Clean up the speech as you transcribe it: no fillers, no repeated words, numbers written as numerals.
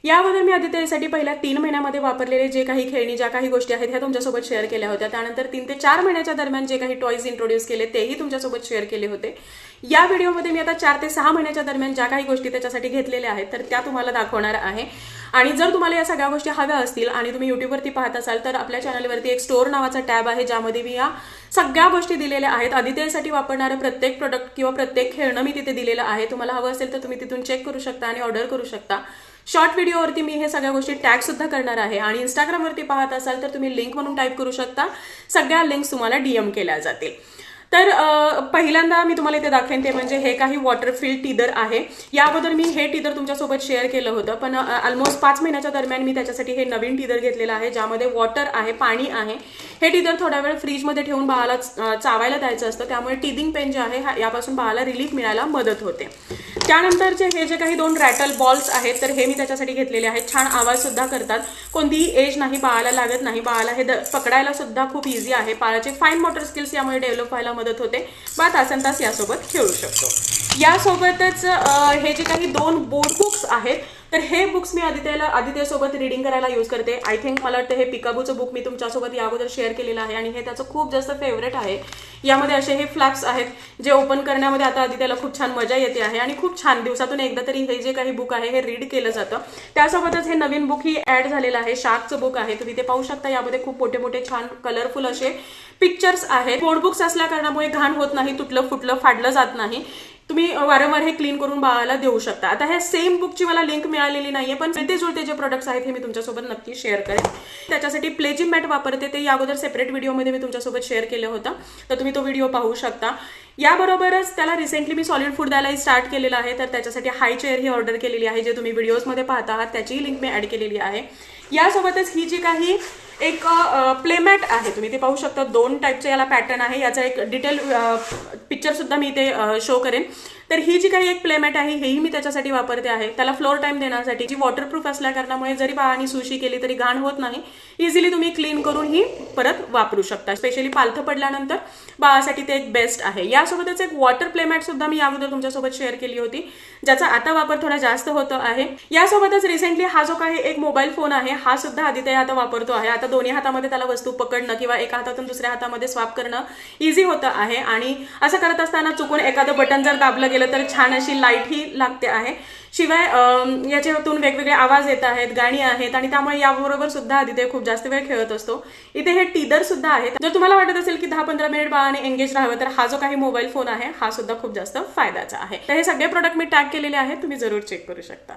याबद्दल मी आदित्यसाठी पहिल्या 3 महिन्यामध्ये वापरलेले जे काही खेळणी, ज्या काही गोष्टी आहेत ह्या तुमच्यासोबत शेअर केल्या होत्या. त्यानंतर 3 ते 4 महिन्याच्या दरम्यान जे काही टॉयज इंट्रोड्यूस केले तेही तुमच्यासोबत शेअर केले होते. या व्हिडिओमध्ये मी आता 4 ते 6 महिन्याच्या दरम्यान ज्या काही गोष्टी त्याच्यासाठी घेतलेल्या आहेत तर त्या तुम्हाला दाखवणार आहे. आणि जर तुम्हाला या सगळ्या गोष्टी हव्या असतील आणि तुम्ही युट्यूबवरती पाहत असाल तर आपल्या चॅनलवरती एक स्टोअर नावाचा टॅब आहे, ज्यामध्ये मी या सगळ्या गोष्टी दिलेल्या आहेत. आदित्यसाठी वापरणारं प्रत्येक प्रोडक्ट किंवा प्रत्येक खेळणं मी तिथे दिलेलं आहे. तुम्हाला हवं असेल तर तुम्ही तिथून चेक करू शकता आणि ऑर्डर करू शकता. शॉर्ट व्हिडिओवरती मी हे सगळ्या गोष्टी टॅग सुद्धा करणार आहे. आणि इंस्टाग्रामवरती पाहत असाल तर तुम्ही लिंक म्हणून टाईप करू शकता. सगळ्या लिंक्स तुम्हाला DM केल्या जातील. तर पहिल्यांदा मी तुम्हाला इथे दाखवेन ते म्हणजे हे काही वॉटर फिल्ड टीदर आहे. याबद्दल मी हे टीदर तुमच्यासोबत शेअर केलं होतं, पण ऑलमोस्ट 5 महिन्याच्या दरम्यान मी त्याच्यासाठी हे नवीन टीदर घेतलेलं आहे, ज्यामध्ये वॉटर आहे, पाणी आहे. हे टीदर थोडा वेळ फ्रीजमध्ये ठेवून बाळाला चावायला द्यायचं असतं, त्यामुळे टीदिंग पेन जे आहे यापासून बाळाला रिलीफ मिळायला मदत होते. त्यानंतरचे हे जे काही 2 रॅटल बॉल्स आहेत तर हे मी त्याच्यासाठी घेतलेले आहेत. छान आवाज सुद्धा करतात, कोणतीही एज नाही, बाळाला लागत नाही. बाळाला हे पकडायला सुद्धा खूप इझी आहे. बाळाचे फाईन मोटर स्किल्स यामुळे डेव्हलप व्हायला मदत होते. बा तासनतास यासोबत खेळू शकतो. यासोबतच हे जे काही 2 बोर्ड बुक्स आहेत तर हे बुक्स मी आदित्यसोबत रीडिंग करायला यूज करते. आय थिंक मला वाटतं हे पिकाबूचं बुक मी तुमच्यासोबत या अगोदर शेअर केलेलं आहे आणि हे त्याचं खूप जास्त फेवरेट आहे. यामध्ये असे हे फ्लॅप्स आहेत जे ओपन करण्यामध्ये आता आदित्यला खूप छान मजा येते आहे आणि खूप छान दिवसातून एकदा तरी हे जे काही बुक आहे हे रीड केलं जातं. त्यासोबतच हे नवीन बुक ही ऍड झालेलं आहे. शार्कचं बुक आहे, तुम्ही ते पाहू शकता. यामध्ये खूप मोठे मोठे छान कलरफुल असे पिक्चर्स आहेत. बोर्ड बुक्स असल्या कारणामुळे घाण होत नाही, तुटलं फुटलं फाडलं जात नाही. तुम्ही वारंवार हे क्लीन करून बाळाला देऊ शकता. आता हे सेम बुकची मला लिंक मिळालेली नाहीये, पण मिळते जुळते जे प्रोडक्ट्स आहेत हे मी तुमच्यासोबत नक्की शेअर करेन. त्याच्यासाठी प्लेजिंग मॅट वापरते, ते या अगोदर सेपरेट व्हिडिओमध्ये मी तुमच्यासोबत शेअर केलं होतं, तर तुम्ही तो व्हिडिओ पाहू शकता. याबरोबरच त्याला रिसेंटली मी सॉलिड फूड द्यायला स्टार्ट केलेलं आहे, तर त्याच्यासाठी हाय चेअर ही ऑर्डर केलेली आहे, जे तुम्ही व्हिडिओजमध्ये पाहता आहात त्याची लिंक मी ऍड केलेली आहे. यासोबतच ही जी काही एक प्लेमॅट आहे, तुम्ही ते पाहू शकता. 2 टाईपचे याला पॅटर्न आहे. याचा एक डिटेल पिक्चर सुद्धा मी ते शो करेन. तर ही जी काही एक प्लेमॅट आहे हेही मी त्याच्यासाठी वापरते आहे. त्याला फ्लोर टाईम देण्यासाठी, जी वॉटरप्रूफ असल्या कारणामुळे जरी बाळाने सुशी केली तरी घाण होत नाही. इझिली तुम्ही क्लीन करून ही परत वापरू शकता. स्पेशली पालथं पडल्यानंतर बाळासाठी ते एक बेस्ट आहे. यासोबतच एक वॉटर प्लेमॅट सुद्धा मी अगोदर तुमच्यासोबत शेअर केली होती, ज्याचा आता वापर थोडा जास्त होतो आहे. यासोबतच रिसेंटली हा जो काही एक मोबाईल फोन आहे हा सुद्धा आदित्य आता वापरतो आहे. आता दोन्ही हातामध्ये त्याला वस्तू पकडणं किंवा एका हातातून दुसऱ्या हातामध्ये स्वाप करणं इझी होतं आहे. आणि असं करत असताना चुकून एखादं बटन जर दाबलं गेलं तर छान अशी लाईट ही लागते आहे. शिवाय याच्यातून वेगवेगळे आवाज येत आहेत, गाणी आहेत आणि त्यामुळे याबरोबर सुद्धा आदित्य खूप जास्त वेळ खेळत असतो. इथे हे टीदर सुद्धा आहेत. जर तुम्हाला वाटत असेल की 10-15 मिनिट बाळाने एंगेज राहावं तर हा जो काही मोबाईल फोन आहे हा सुद्धा खूप जास्त फायद्याचा आहे. तर हे सगळे प्रोडक्ट मी टॅग केलेले आहेत, तुम्ही जरूर चेक करू शकता.